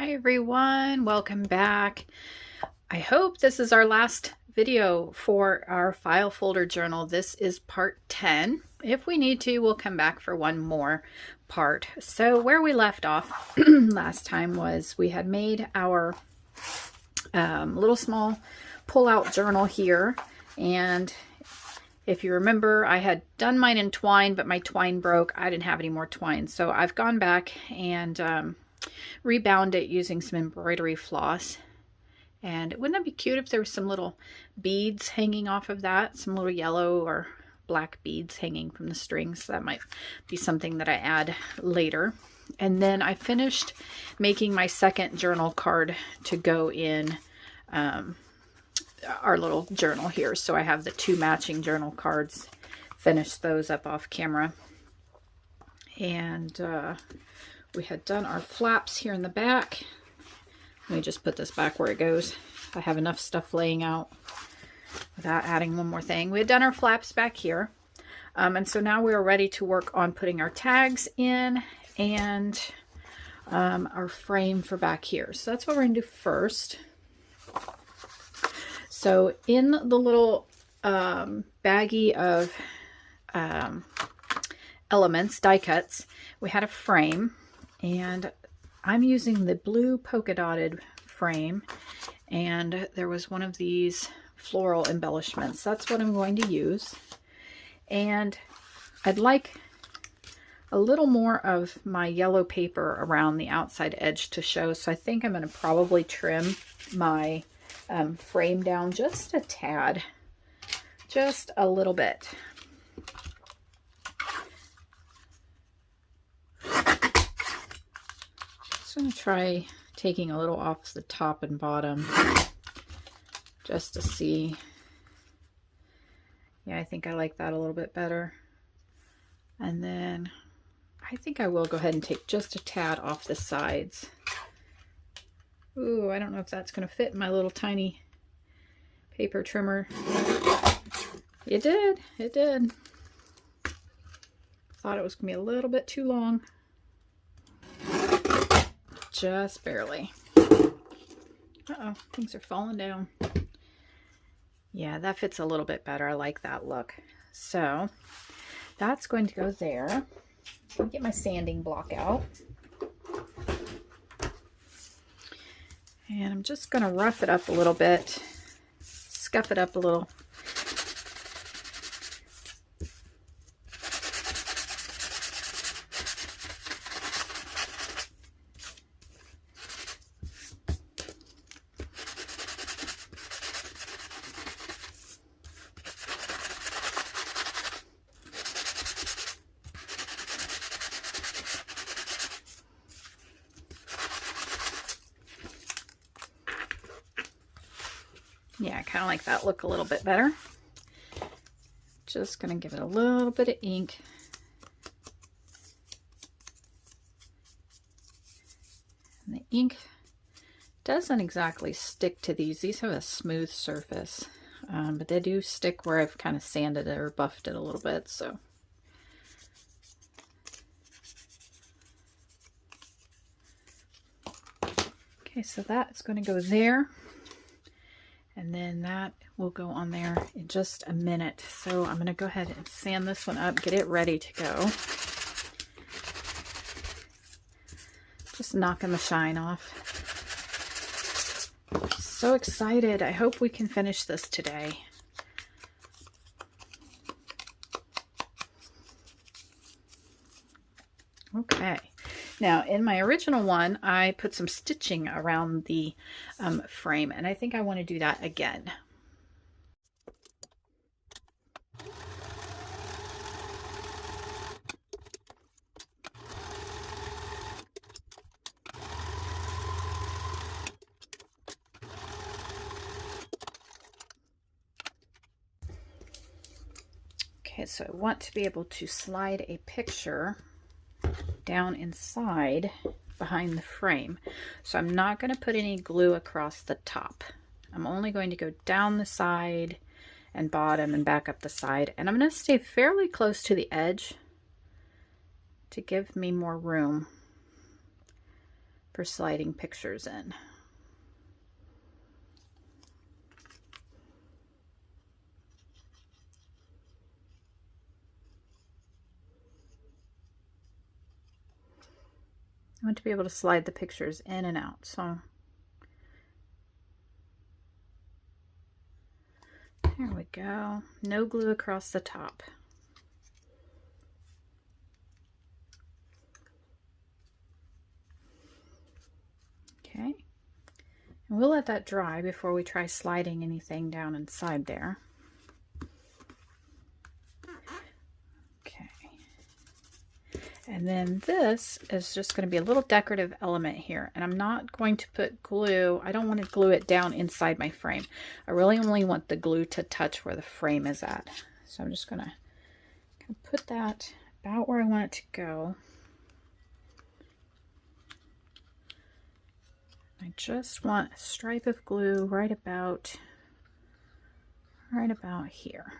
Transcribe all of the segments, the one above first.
Hi everyone, welcome back. I hope this is our last video for our file folder journal. This is part 10. If we need to, we'll come back for one more part. So where we left off last time was we had made our little small pull-out journal here, and if you remember, I had done mine in twine, but my twine broke. I didn't have any more twine, so I've gone back and rebound it using some embroidery floss. And wouldn't that be cute if there was some little beads hanging off of that, some little yellow or black beads hanging from the strings? That might be something that I add later. And then I finished making my second journal card to go in our little journal here. So I have the two matching journal cards, finished those up off camera. And we had done our flaps here in the back. Let me just put this back where it goes. I have enough stuff laying out without adding one more thing. We had done our flaps back here. And so now we are ready to work on putting our tags in and our frame for back here. So that's what we're going to do first. So in the little baggie of elements, die cuts, we had a frame. And I'm using the blue polka dotted frame, and there was one of these floral embellishments. That's what I'm going to use. And I'd like a little more of my yellow paper around the outside edge to show. So I think I'm going to probably trim my frame down just a tad, just a little bit. I'm going to try taking a little off the top and bottom just to see. Yeah, I think I like that a little bit better. And then I think I will go ahead and take just a tad off the sides. Ooh, I don't know if that's going to fit in my little tiny paper trimmer. It did. It did. Thought it was going to be a little bit too long. Just barely. Uh-oh, things are falling down. Yeah, that fits a little bit better. I like that look. So that's going to go there. I'll get my sanding block out. And I'm just going to rough it up a little bit, scuff it up a little. Yeah, I kind of like that look a little bit better. Just going to give it a little bit of ink. And the ink doesn't exactly stick to these. These have a smooth surface, but they do stick where I've kind of sanded it or buffed it a little bit. So okay, so that is going to go there. And then that will go on there in just a minute. So I'm going to go ahead and sand this one up, get it ready to go. Just knocking the shine off. So excited. I hope we can finish this today. Okay. Now, in my original one, I put some stitching around the frame, and I think I want to do that again. Okay, so I want to be able to slide a picture down inside behind the frame. So I'm not going to put any glue across the top. I'm only going to go down the side and bottom and back up the side. And I'm going to stay fairly close to the edge to give me more room for sliding pictures in. I want to be able to slide the pictures in and out, so there we go. No glue across the top. Okay, and we'll let that dry before we try sliding anything down inside there. Okay, and then this is just going to be a little decorative element here, and I'm not going to put glue. I don't want to glue it down inside my frame. I really only want the glue to touch where the frame is at. So I'm just going to put that about where I want it to go. I just want a stripe of glue right about here.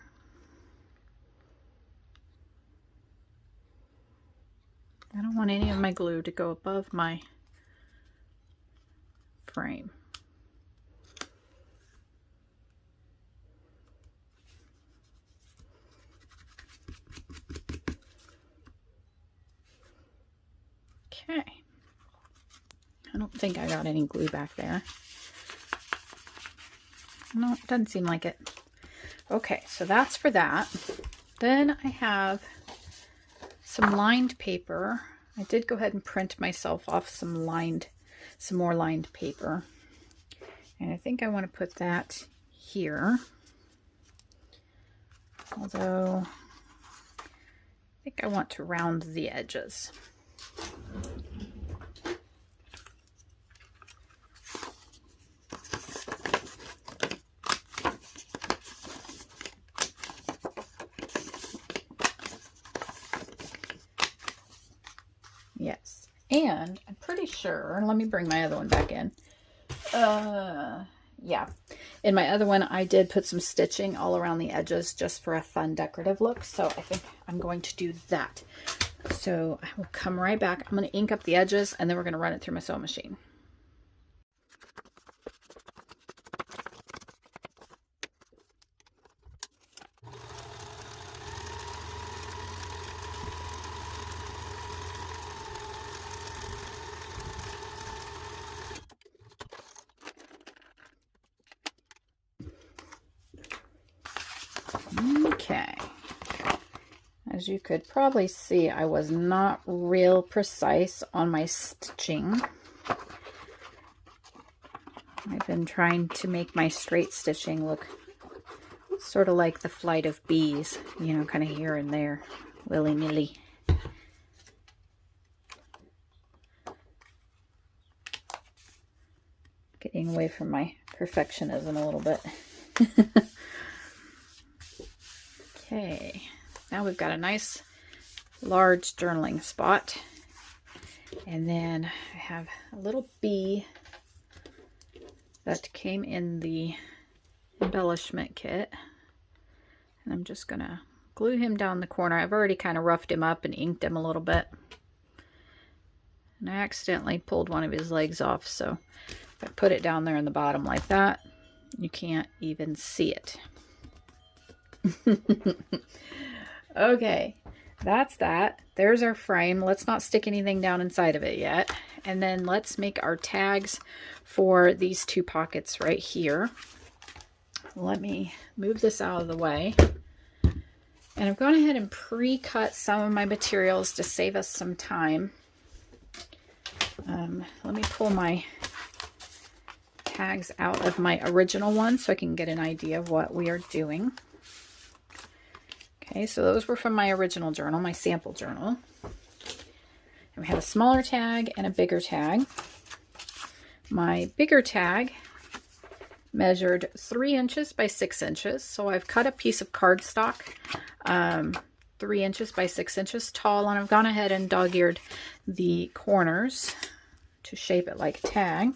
I don't want any of my glue to go above my frame. Okay. I don't think I got any glue back there. No, it doesn't seem like it. Okay, so that's for that. Then I have some lined paper. I did go ahead and print myself off some more lined paper. And I think I want to put that here. Although I think I want to round the edges. Yes, and I'm pretty sure, let me bring my other one back in. Yeah, in my other one, I did put some stitching all around the edges just for a fun decorative look. So I think I'm going to do that. So I will come right back. I'm going to ink up the edges and then we're going to run it through my sewing machine. Okay, as you could probably see, I was not real precise on my stitching. I've been trying to make my straight stitching look sort of like the flight of bees, you know, kind of here and there, willy-nilly. Getting away from my perfectionism a little bit. Okay, now we've got a nice large journaling spot, and then I have a little bee that came in the embellishment kit, and I'm just gonna glue him down the corner. I've already kind of roughed him up and inked him a little bit, and I accidentally pulled one of his legs off, so if I put it down there in the bottom like that, you can't even see it. Okay, that's that. There's our frame. Let's not stick anything down inside of it yet. And then let's make our tags for these two pockets right here. Let me move this out of the way. And I've gone ahead and pre-cut some of my materials to save us some time. Let me pull my tags out of my original one so I can get an idea of what we are doing. Okay, so those were from my original journal, my sample journal. And we have a smaller tag and a bigger tag. My bigger tag measured 3 inches by 6 inches. So I've cut a piece of cardstock 3 inches by 6 inches tall, and I've gone ahead and dog-eared the corners to shape it like a tag.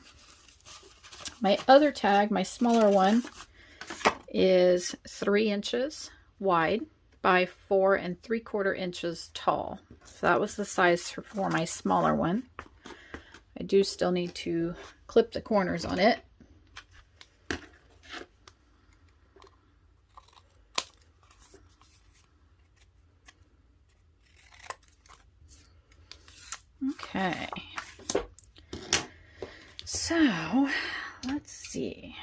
My other tag, my smaller one, is 3 inches wide by 4 3/4 inches tall. So that was the size for my smaller one. I do still need to clip the corners on it. Okay. So, let's see.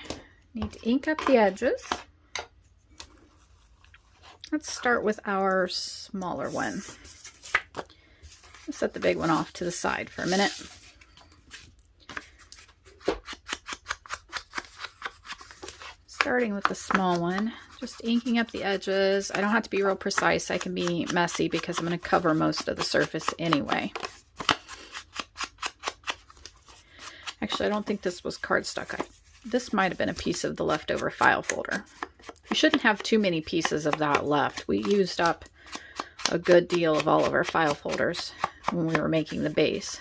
Need to ink up the edges. Let's start with our smaller one. Let's set the big one off to the side for a minute. Starting with the small one, just inking up the edges. I don't have to be real precise. I can be messy because I'm going to cover most of the surface anyway. Actually, I don't think this was cardstock. This might have been a piece of the leftover file folder. You shouldn't have too many pieces of that left. We used up a good deal of all of our file folders when we were making the base.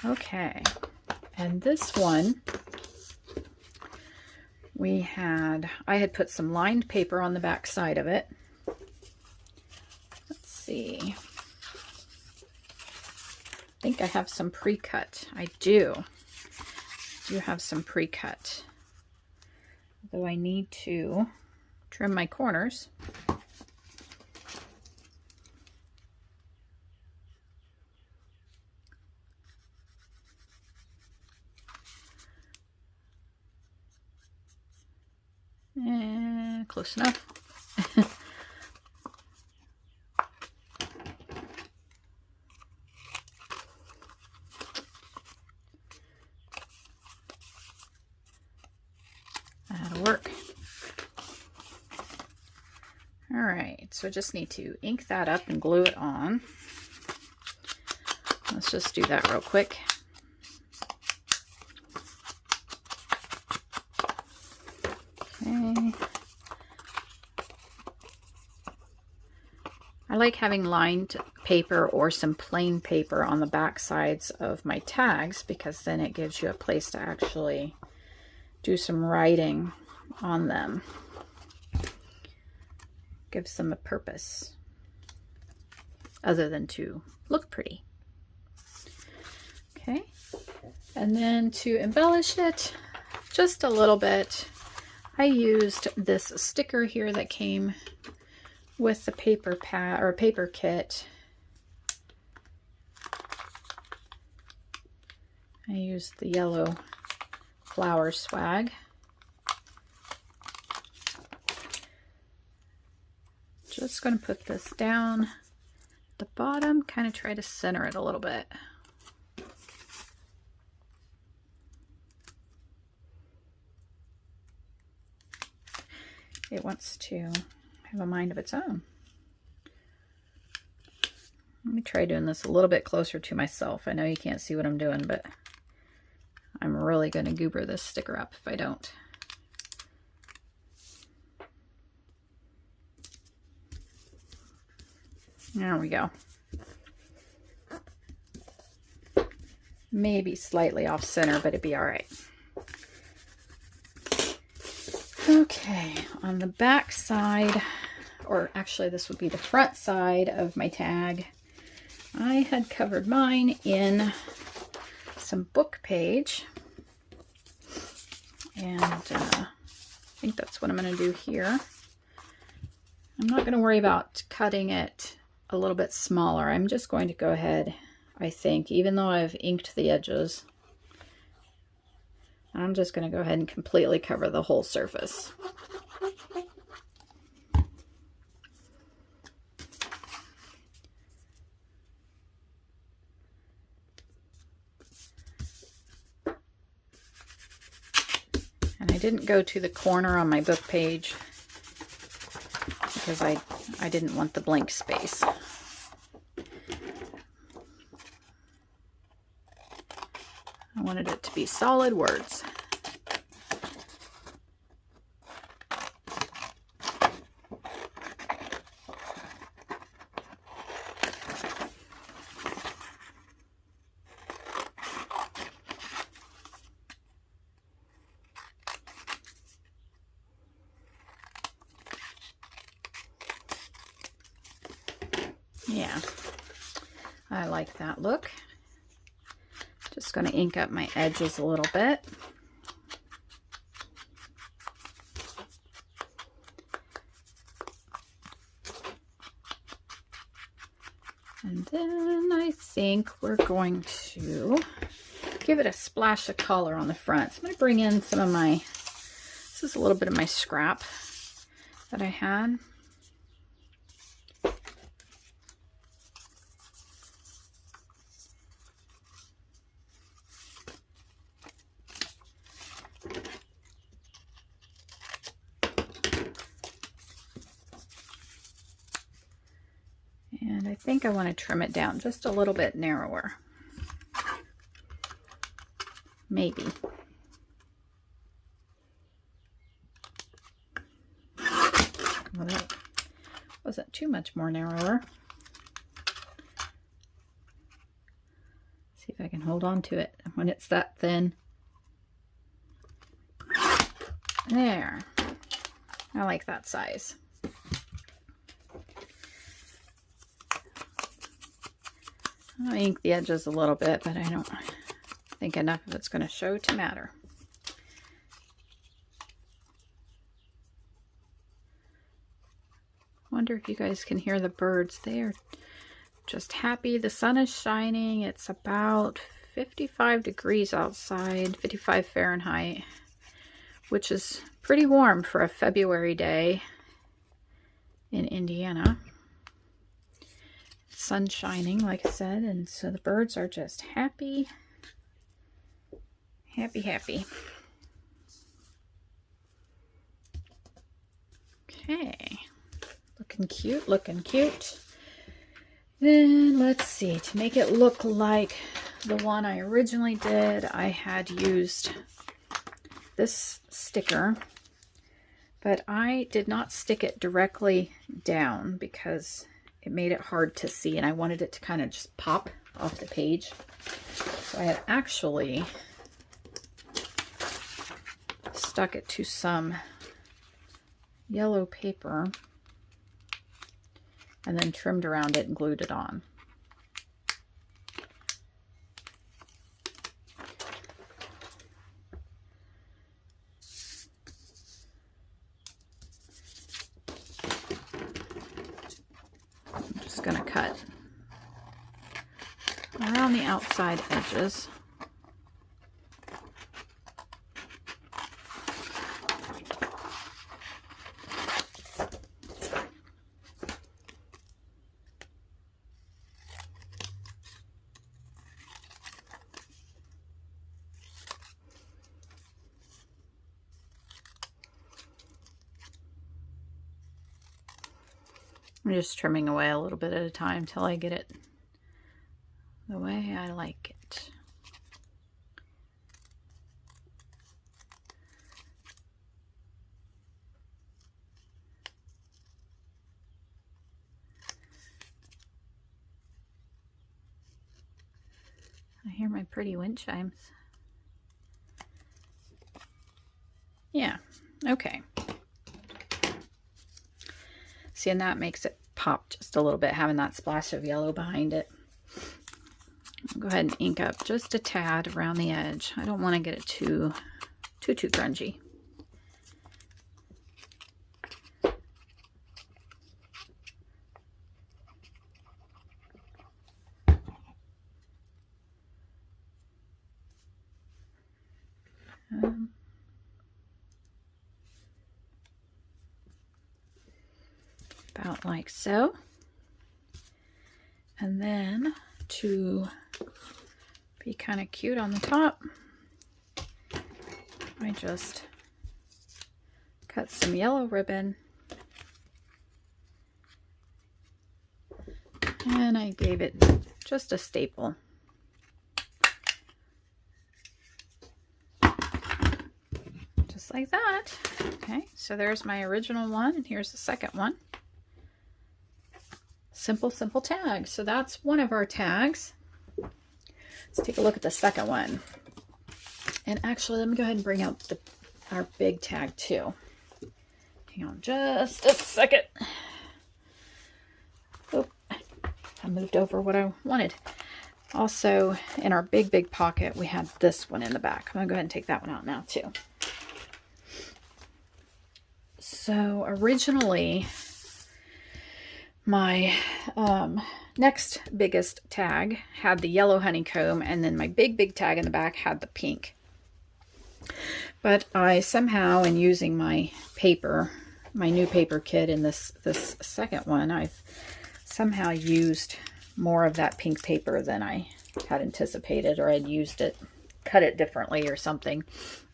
Okay, and this one, I had put some lined paper on the back side of it. Let's see. I think I have some pre-cut. I do have some pre-cut. Though I need to trim my corners. Close enough. That'll work. All right, so I just need to ink that up and glue it on. Let's just do that real quick. Okay. I like having lined paper or some plain paper on the back sides of my tags because then it gives you a place to actually do some writing on them. Gives them a purpose other than to look pretty. Okay, and then to embellish it just a little bit, I used this sticker here that came with the paper pad or paper kit. I used the yellow flower swag. Just going to put this down at the bottom, kind of try to center it a little bit. It wants to have a mind of its own. Let me try doing this a little bit closer to myself. I know you can't see what I'm doing, but I'm really going to goober this sticker up if I don't. There we go. Maybe slightly off center, but it'd be all right. Okay, on the back side, or actually this would be the front side of my tag, I had covered mine in some book page, and I think that's what I'm going to do here. I'm not going to worry about cutting it a little bit smaller. I'm just going to go ahead, I think, even though I've inked the edges, I'm just going to go ahead and completely cover the whole surface. And I didn't go to the corner on my book page because I didn't want the blank space. I wanted it to be solid words. like that look. Just going to ink up my edges a little bit. And then I think we're going to give it a splash of color on the front. So I'm going to bring in some of my, this is a little bit of my scrap that I had. And I think I want to trim it down just a little bit narrower. Maybe. Well, that wasn't too much more narrower. See if I can hold on to it when it's that thin. There. I like that size. I'll ink the edges a little bit, but I don't think enough of it's going to show to matter. Wonder if you guys can hear the birds. They are just happy. The sun is shining. It's about 55 degrees outside, 55 Fahrenheit, which is pretty warm for a February day in Indiana. Sun shining, like I said, and so the birds are just happy, happy, happy. Okay, looking cute, looking cute. Then let's see, to make it look like the one I originally did, I had used this sticker, but I did not stick it directly down because it made it hard to see, and I wanted it to kind of just pop off the page. So I had actually stuck it to some yellow paper and then trimmed around it and glued it on. Going to cut around the outside edges. I'm just trimming away a little bit at a time till I get it the way I like it. I hear my pretty wind chimes. Yeah, okay. See, and that makes it pop just a little bit, having that splash of yellow behind it. I'll go ahead and ink up just a tad around the edge. I don't want to get it too grungy. About like so. And then to be kind of cute on the top, I just cut some yellow ribbon and I gave it just a staple. Just like that. Okay, so there's my original one, and here's the second one. Simple, simple tag. So that's one of our tags. Let's take a look at the second one. And actually, let me go ahead and bring out our big tag too. Hang on just a second. Oh, I moved over what I wanted. Also, in our big pocket, we had this one in the back. I'm going to go ahead and take that one out now, too. So, originally, my next biggest tag had the yellow honeycomb, and then my big tag in the back had the pink. But I somehow, in using my paper, my new paper kit in this second one, I've somehow used more of that pink paper than I had anticipated, or I'd used it, cut it differently or something.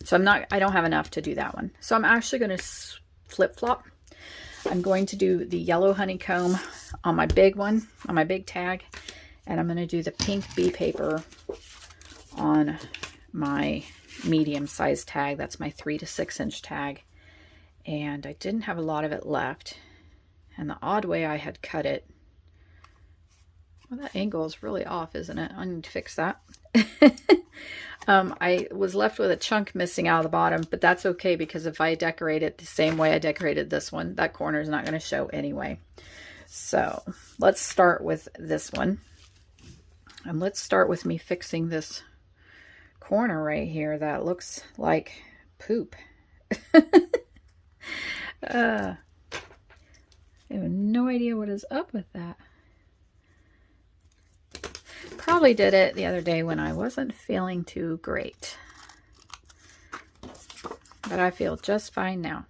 So I don't have enough to do that one. So I'm actually going to flip-flop. I'm going to do the yellow honeycomb on my big one, on my big tag, and I'm going to do the pink bee paper on my medium size tag. That's my 3 to 6 inch tag. And I didn't have a lot of it left. And the odd way I had cut it, well, that angle is really off, isn't it? I need to fix that. I was left with a chunk missing out of the bottom, but that's okay, because if I decorate it the same way I decorated this one, that corner is not going to show anyway. So let's start with this one. And let's start with me fixing this corner right here that looks like poop. I have no idea what is up with that. Probably did it the other day when I wasn't feeling too great. But I feel just fine now.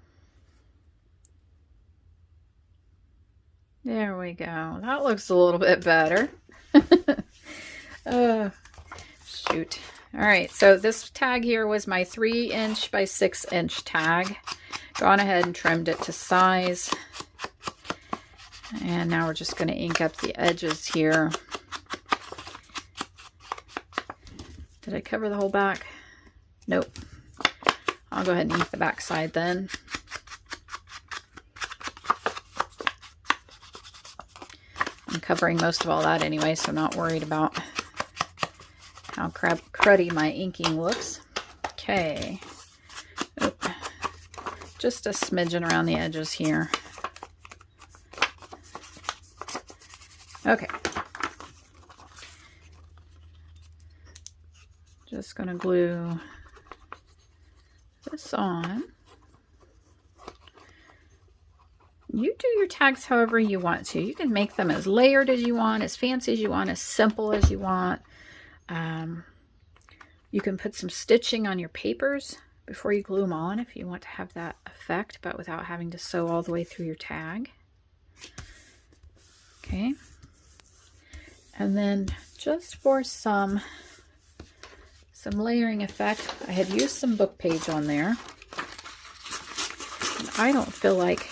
There we go. That looks a little bit better. Shoot. All right, so this tag here was my 3 inch by 6 inch tag. Gone ahead and trimmed it to size. And now we're just going to ink up the edges here. Did I cover the whole back? Nope. I'll go ahead and ink the back side then. I'm covering most of all that anyway, so I'm not worried about how cruddy my inking looks. Okay. Oop. Just a smidgen around the edges here. Okay. Just going to glue this on. You do your tags however you want to. You can make them as layered as you want, as fancy as you want, as simple as you want. You can put some stitching on your papers before you glue them on if you want to have that effect, but without having to sew all the way through your tag. Okay. And then just for some layering effect, I had used some book page on there. And I don't feel like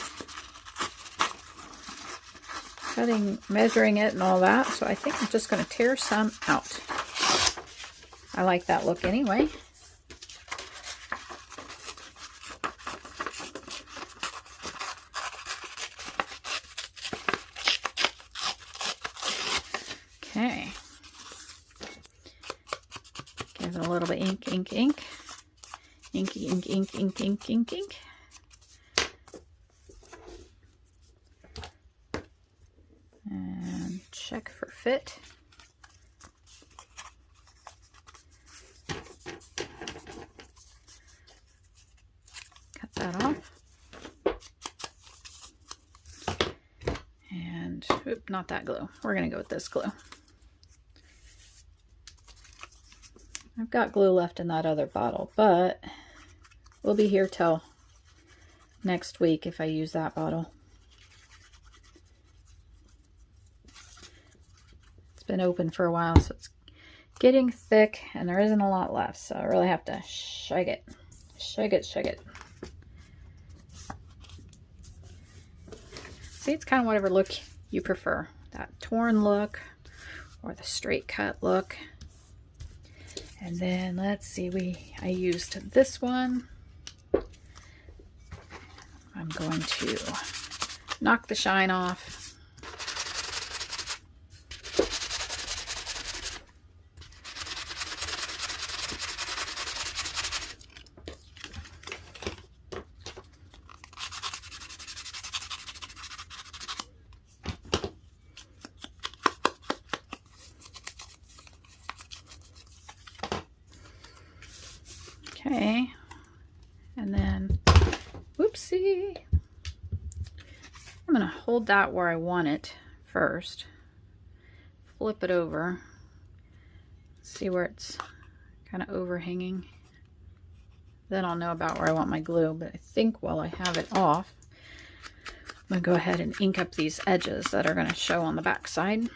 measuring it and all that, so I think I'm just going to tear some out. I like that look anyway. Okay. Give it a little bit ink. Ink. And check for fit. Cut that off. And, oop, not that glue. We're going to go with this glue. I've got glue left in that other bottle, but we'll be here till next week if I use that bottle. It's been open for a while, so it's getting thick and there isn't a lot left, so I really have to shake it. Shake it. See, it's kind of whatever look you prefer. That torn look or the straight cut look. And then let's see, I used this one. I'm going to knock the shine off. Okay, and then, whoopsie, I'm going to hold that where I want it first, flip it over, see where it's kind of overhanging. Then I'll know about where I want my glue, but I think while I have it off, I'm going to go ahead and ink up these edges that are going to show on the back side.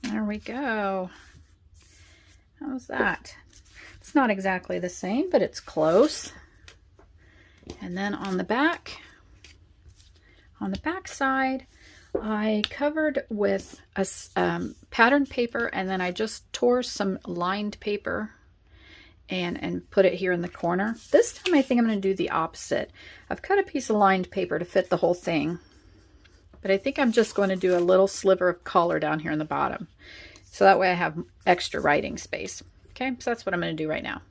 There we go. How's that? It's not exactly the same, but it's close. And then on the back side, I covered with a patterned paper, and then I just tore some lined paper and put it here in the corner. This time I think I'm going to do the opposite. I've cut a piece of lined paper to fit the whole thing, but I think I'm just going to do a little sliver of color down here in the bottom. So that way I have extra writing space. Okay, so that's what I'm going to do right now.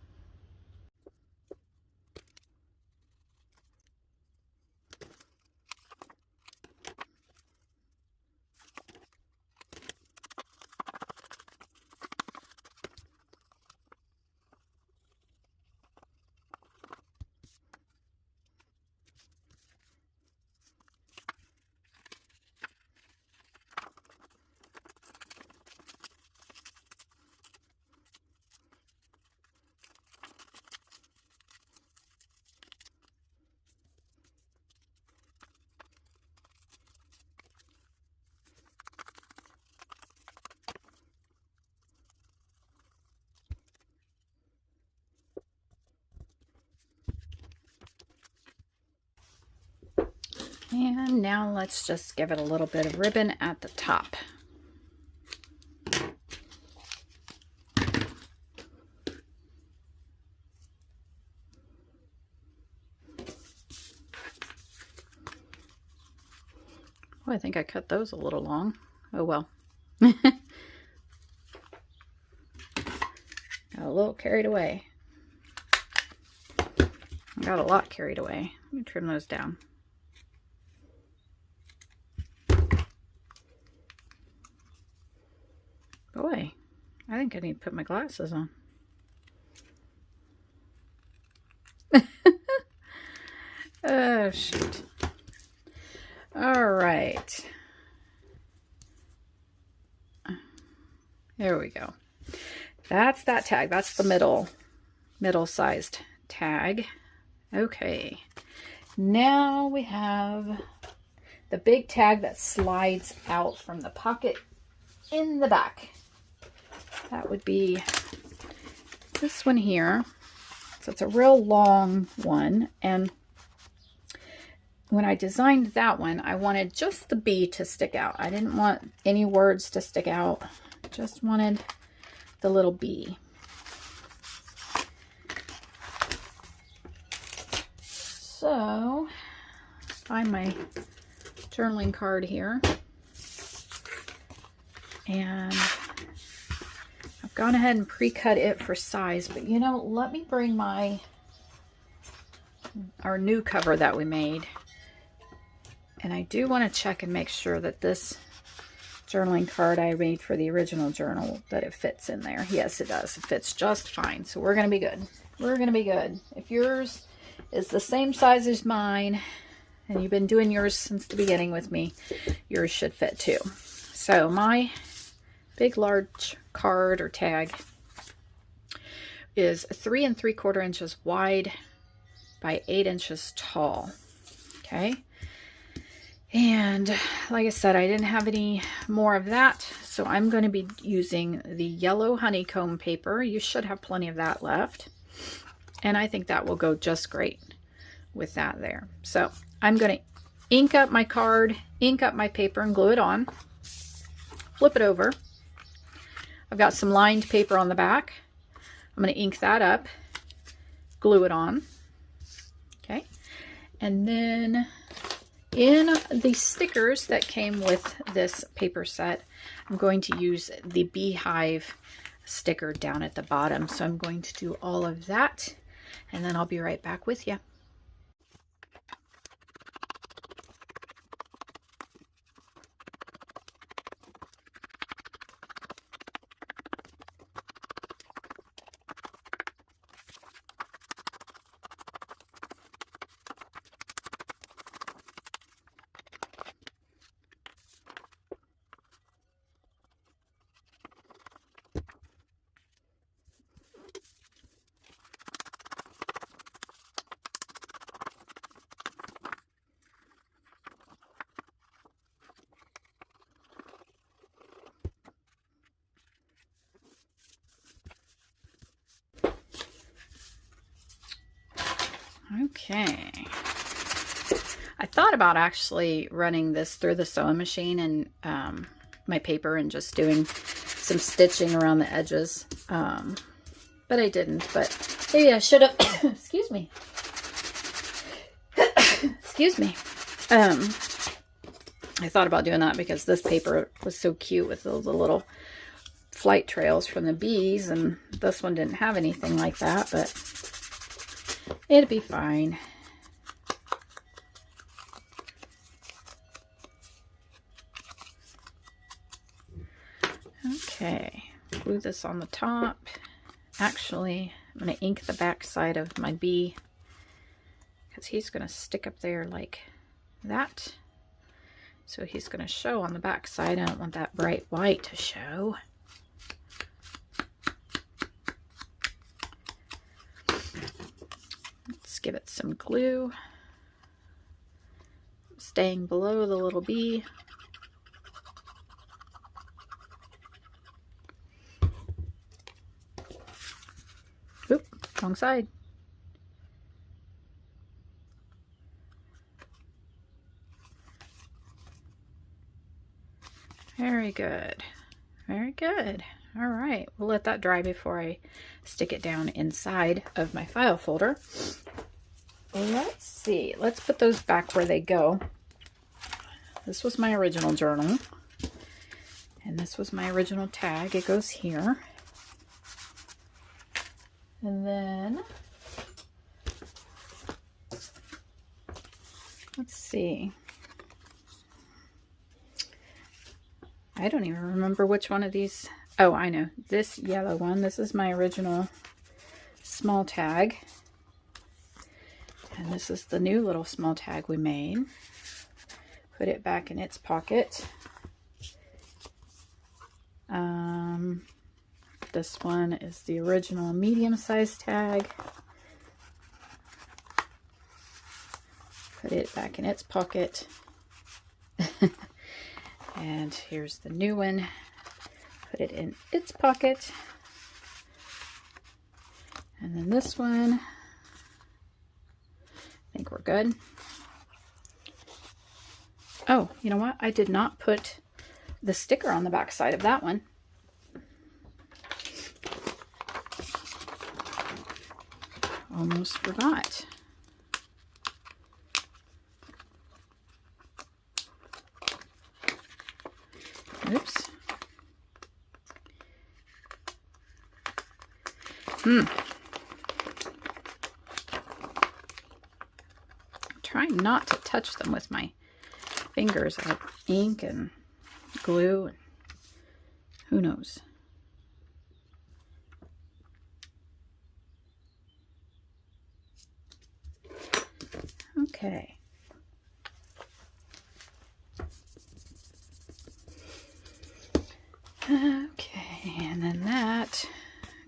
And now let's just give it a little bit of ribbon at the top. Oh, I think I cut those a little long. Oh well. Got a little carried away. Got a lot carried away. Let me trim those down. Boy, I think I need to put my glasses on. Oh, shoot. All right. There we go. That's that tag. That's the middle-sized tag. Okay. Now we have the big tag that slides out from the pocket in the back. That would be this one here. So it's a real long one, and when I designed that one, I wanted just the B to stick out. I didn't want any words to stick out. Just wanted the little B. So, find my journaling card here. And I've gone ahead and pre-cut it for size, but you know, let me bring our new cover that we made. And I do want to check and make sure that this journaling card I made for the original journal, that it fits in there. Yes, it does. It fits just fine. So we're going to be good. We're going to be good. If yours is the same size as mine, and you've been doing yours since the beginning with me, yours should fit too. So my big large card or tag is 3 3/4 inches wide by 8 inches tall. Okay. And like I said, I didn't have any more of that, so I'm going to be using the yellow honeycomb paper. You should have plenty of that left. And I think that will go just great with that there. So I'm going to ink up my card, ink up my paper, and glue it on. Flip it over. I've got some lined paper on the back. I'm going to ink that up, glue it on. Okay. And then In the stickers that came with this paper set, I'm going to use the beehive sticker down at the bottom. So I'm going to do all of that, and then I'll be right back with you. Okay. I thought about actually running this through the sewing machine and my paper and just doing some stitching around the edges. But I didn't. But maybe I should have. Excuse me. Excuse me. I thought about doing that because this paper was so cute with all the little flight trails from the bees, and this one didn't have anything like that, but it'd be fine. Okay, glue this on the top. Actually, I'm going to ink the back side of my bee because he's going to stick up there like that. So he's going to show on the back side. I don't want that bright white to show. Let's give it some glue, staying below the little bee. Oop, wrong side. Very good. Very good. All right, we'll let that dry before I stick it down inside of my file folder. Let's see. Let's put those back where they go. This was my original journal. And this was my original tag. It goes here. And then, let's see. I don't even remember which one of these. Oh, I know. This yellow one. This is my original small tag. And this is the new little small tag we made. Put it back in its pocket. This one is the original medium-sized tag. Put it back in its pocket. And here's the new one. Put it in its pocket. And then this one. I think we're good. Oh, you know what? I did not put the sticker on the back side of that one. Almost forgot. Oops. Trying not to touch them with my fingers. I have ink and glue and who knows. Okay. Okay, and then that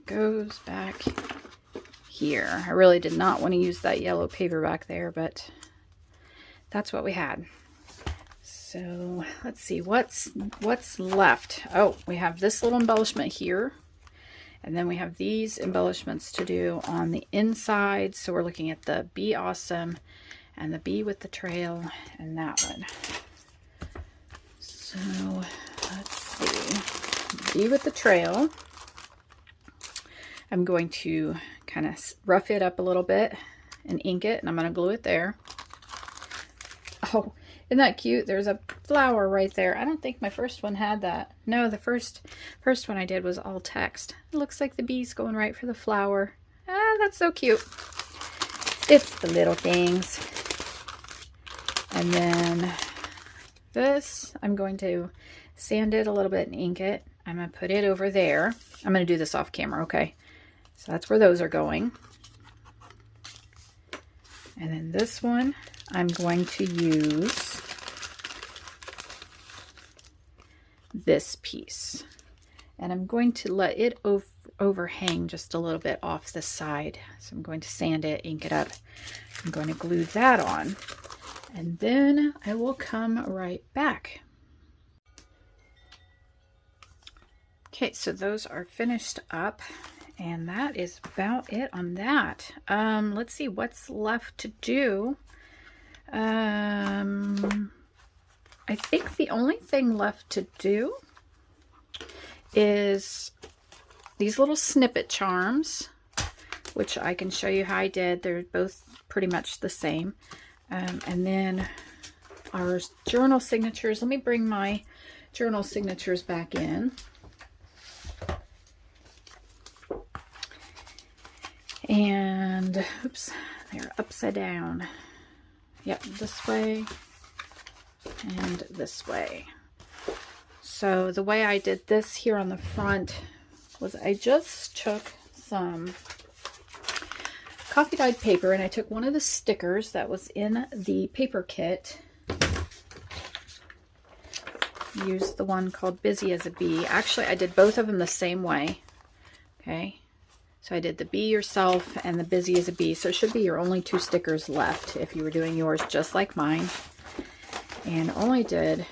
goes back here. I really did not want to use that yellow paper back there, but that's what we had. So let's see what's left. Oh, we have this little embellishment here, and then we have these embellishments to do on the inside. So we're looking at the Be Awesome and the bee with the trail and that one. So let's see. Bee with the trail. I'm going to kind of rough it up a little bit and ink it, and I'm going to glue it there. Oh, Isn't that cute? There's a flower right there. I don't think my first one had that. No, the first one I did was all text. It looks like the bee's going right for the flower. Ah, that's so cute. It's the little things. And then this, I'm going to sand it a little bit and ink it. I'm going to put it over there. I'm going to do this off camera, okay? So that's where those are going. And then this one, I'm going to use this piece. And I'm going to let it overhang just a little bit off the side. So I'm going to sand it, ink it up. I'm going to glue that on. And then I will come right back. Okay, so those are finished up. And that is about it on that. Let's see what's left to do. I think the only thing left to do is these little snippet charms, which I can show you how I did. They're both pretty much the same. And then our journal signatures. Let me bring my journal signatures back in. And, oops, they're upside down. Yep, this way and this way. So the way I did this here on the front was I just took some coffee dyed paper and I took one of the stickers that was in the paper kit. Used the one called Busy as a Bee. Actually, I did both of them the same way. Okay. So I did the Be Yourself and the Busy as a Bee. So it should be your only two stickers left if you were doing yours just like mine. And all I did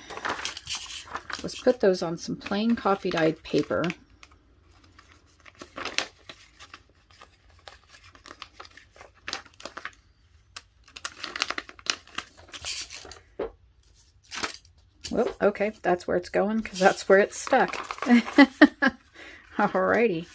was put those on some plain coffee dyed paper. Well, okay, that's where it's going because that's where it's stuck. Alrighty.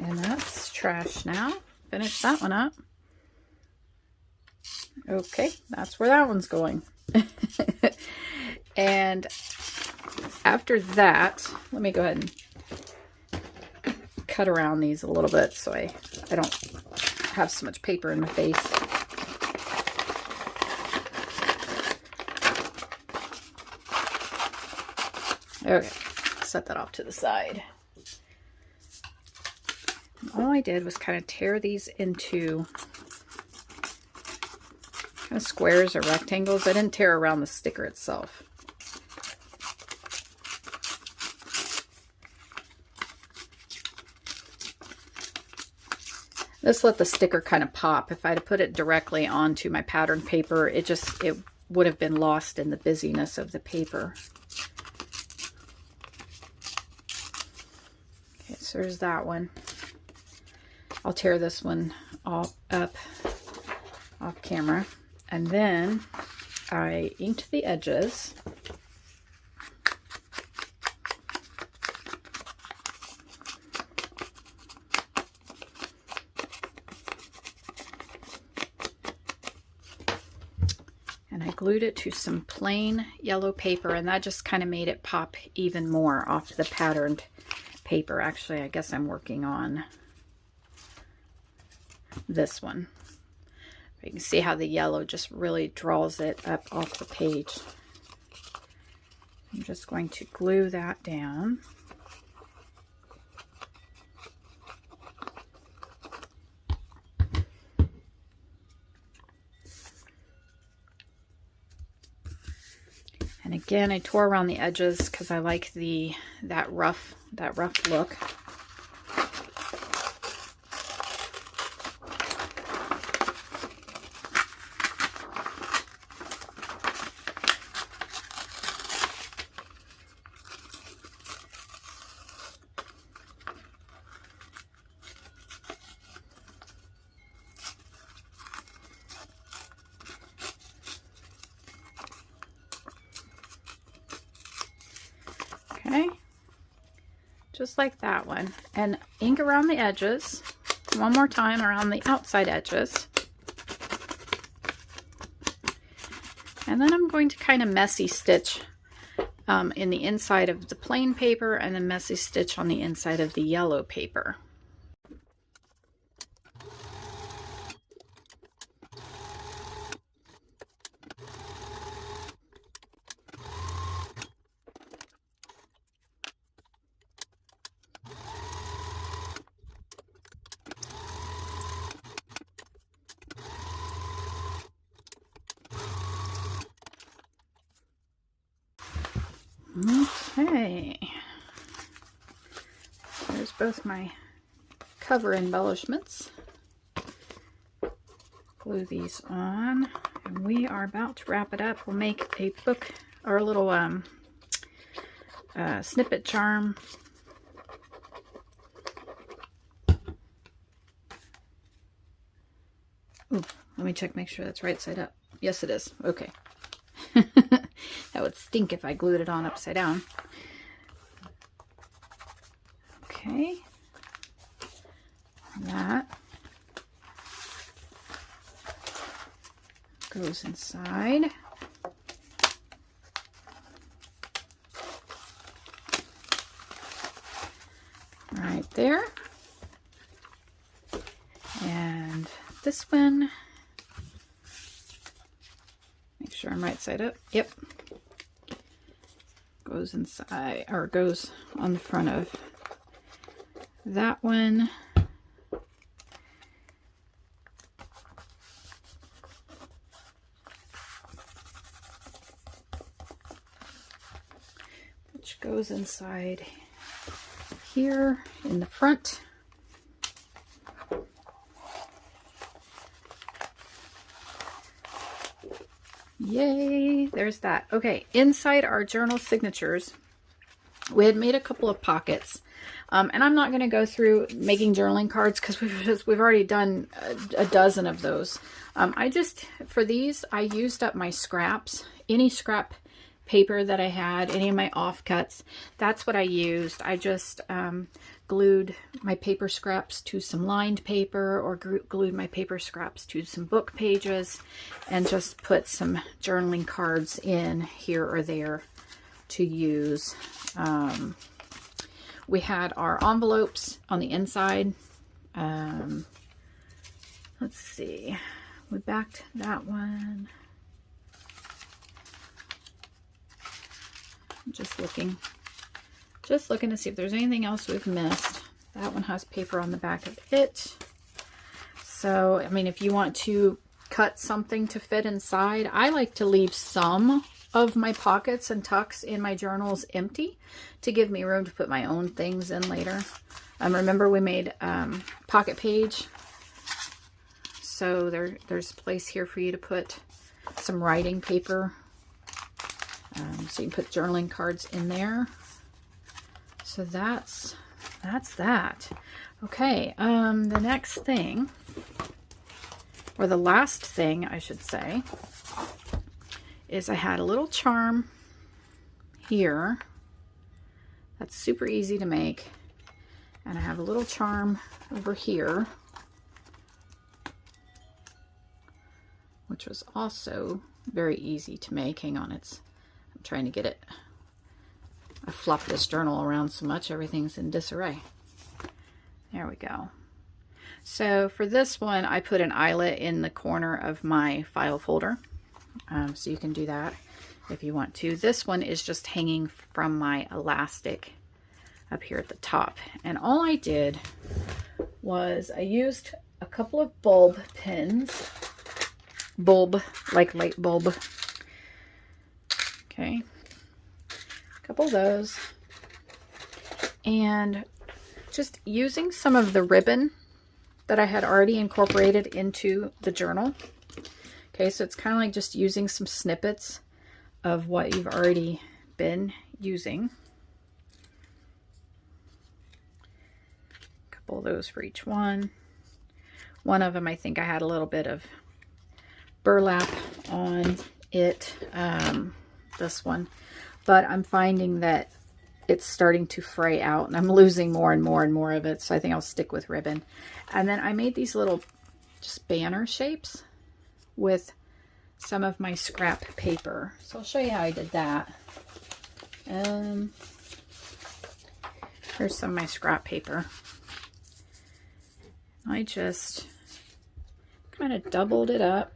And that's trash now. Finish that one up. Okay, that's where that one's going. And after that, let me go ahead and cut around these a little bit so I don't have so much paper in my face. Okay, set that off to the side. All I did was kind of tear these into kind of squares or rectangles. I didn't tear around the sticker itself. This let the sticker kind of pop. If I had put it directly onto my pattern paper, it would have been lost in the busyness of the paper. Okay, so there's that one. I'll tear this one all up off camera. And then I inked the edges. And I glued it to some plain yellow paper, and that just kind of made it pop even more off the patterned paper. Actually, I guess I'm working on this one. You can see how the yellow just really draws it up off the page. I'm just going to glue that down. And again, I tore around the edges because I like that rough look. Okay, just like that one, and ink around the edges one more time around the outside edges. And then I'm going to kind of messy stitch in the inside of the plain paper, and then messy stitch on the inside of the yellow paper. Okay, there's both my cover embellishments. Glue these on, and we are about to wrap it up. We'll make a book, or a little snippet charm. Ooh, let me check, make sure that's right side up. Yes, it is. Okay. That would stink if I glued it on upside down. Okay. That goes inside. Right there. And this one, make sure I'm right side up. Yep. Goes inside, or goes on the front of that one. Which goes inside here in the front. Yay, there's that. Okay, inside our journal signatures, we had made a couple of pockets. And I'm not going to go through making journaling cards because we've already done a dozen of those. For these, I used up my scraps, any scrap paper that I had, any of my offcuts. That's what I used. I just glued my paper scraps to some lined paper, or glued my paper scraps to some book pages, and just put some journaling cards in here or there to use. We had our envelopes on the inside. Let's see, we backed that one. Just looking to see if there's anything else we've missed. That one has paper on the back of it. So, I mean, if you want to cut something to fit inside, I like to leave some of my pockets and tucks in my journals empty to give me room to put my own things in later. Remember we made pocket page, so there's a place here for you to put some writing paper, so you can put journaling cards in there. So that's that. Okay, the next thing, or the last thing I should say, is I had a little charm here that's super easy to make, and I have a little charm over here which was also very easy to make. Hang on, I'm trying to get it. I flopped this journal around so much everything's in disarray. There we go. So for this one, I put an eyelet in the corner of my file folder. So you can do that if you want to. This one is just hanging from my elastic up here at the top. And all I did was I used a couple of bulb pins. Bulb, like light bulb. Okay. A couple of those. And just using some of the ribbon that I had already incorporated into the journal. Okay, so it's kind of like just using some snippets of what you've already been using. A couple of those for each one. One of them, I think I had a little bit of burlap on it, this one. But I'm finding that it's starting to fray out and I'm losing more and more and more of it. So I think I'll stick with ribbon. And then I made these little just banner shapes with some of my scrap paper. So I'll show you how I did that. Here's some of my scrap paper. I just kind of doubled it up.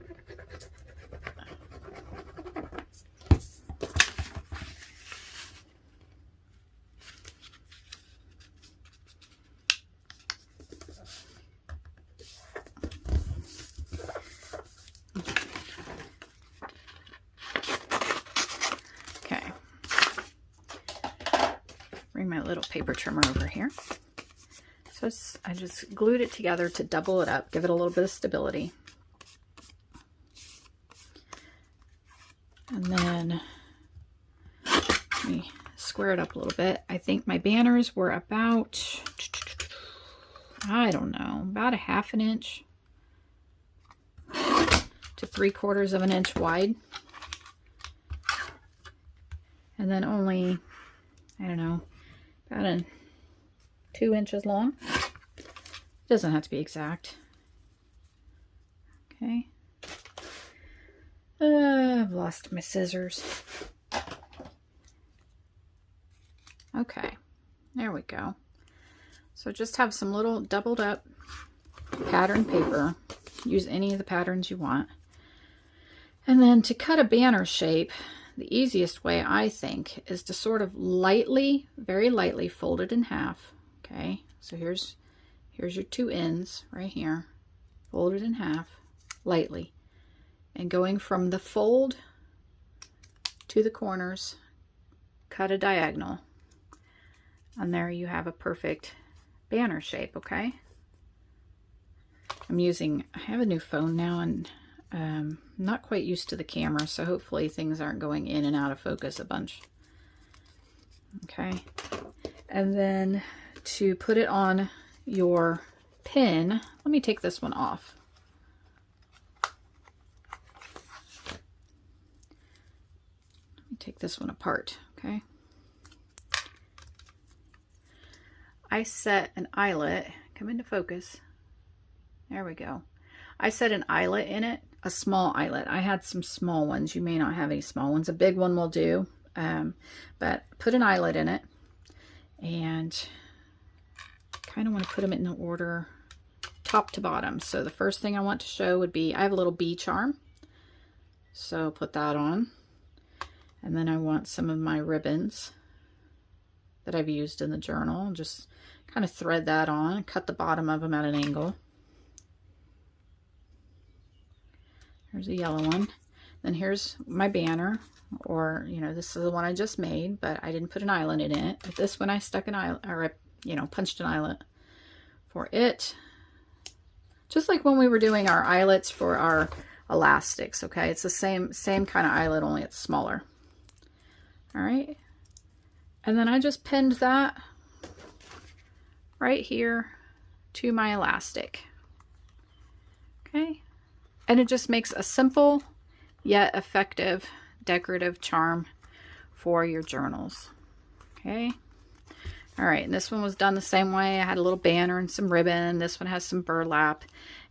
Bring my little paper trimmer over here. So I just glued it together to double it up, give it a little bit of stability. And then let me square it up a little bit. I think my banners were about, I don't know, about 1/2 inch to 3/4 of an inch wide. And then only, I don't know, about 2 inches long. It doesn't have to be exact. Okay. I've lost my scissors. Okay, there we go. So just have some little doubled up pattern paper. Use any of the patterns you want. And then to cut a banner shape, the easiest way, I think, is to sort of lightly, very lightly fold it in half. Okay, so here's your 2 ends right here. Fold it in half, lightly. And going from the fold to the corners, cut a diagonal. And there you have a perfect banner shape, okay? I have a new phone now, and I'm not quite used to the camera, so hopefully things aren't going in and out of focus a bunch. Okay, and then to put it on your pin, let me take this one off. Let me take this one apart, okay? I set an eyelet, come into focus. There we go. I set an eyelet in it, a small eyelet. I had some small ones. You may not have any small ones. A big one will do. But put an eyelet in it, and kind of want to put them in the order top to bottom. So the first thing I want to show would be, I have a little bee charm. So put that on. And then I want some of my ribbons that I've used in the journal. Just kind of thread that on, cut the bottom of them at an angle. Here's a yellow one. Then here's my banner, or, you know, this is the one I just made, but I didn't put an eyelet in it. But this one I stuck an eyelet, or, you know, punched an eyelet for it. Just like when we were doing our eyelets for our elastics, okay? It's the same kind of eyelet, only it's smaller. All right. And then I just pinned that right here to my elastic. Okay. And it just makes a simple yet effective decorative charm for your journals. Okay. All right, and this one was done the same way. I had a little banner and some ribbon. This one has some burlap,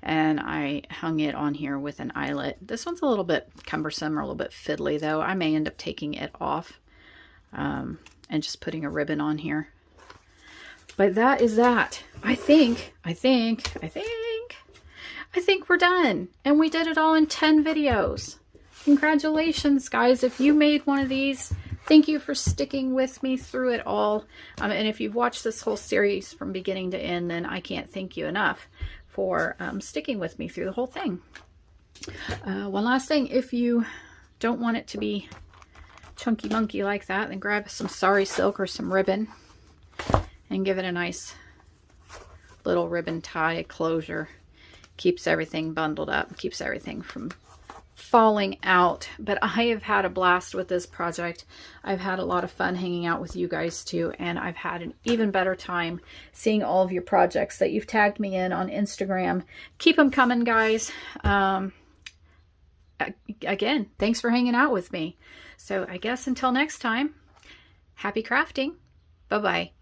and I hung it on here with an eyelet. This one's a little bit cumbersome or a little bit fiddly, though. I may end up taking it off and just putting a ribbon on here. But that is that. I think we're done. And we did it all in 10 videos. Congratulations, guys. If you made one of these, thank you for sticking with me through it all. And if you've watched this whole series from beginning to end, then I can't thank you enough for sticking with me through the whole thing. One last thing, if you don't want it to be chunky monkey like that, then grab some sari silk or some ribbon and give it a nice little ribbon tie closure. Keeps everything bundled up, keeps everything from falling out. But I have had a blast with this project. I've had a lot of fun hanging out with you guys too, and I've had an even better time seeing all of your projects that you've tagged me in on Instagram. Keep them coming, guys. Again, thanks for hanging out with me. So I guess until next time, happy crafting. Bye-bye.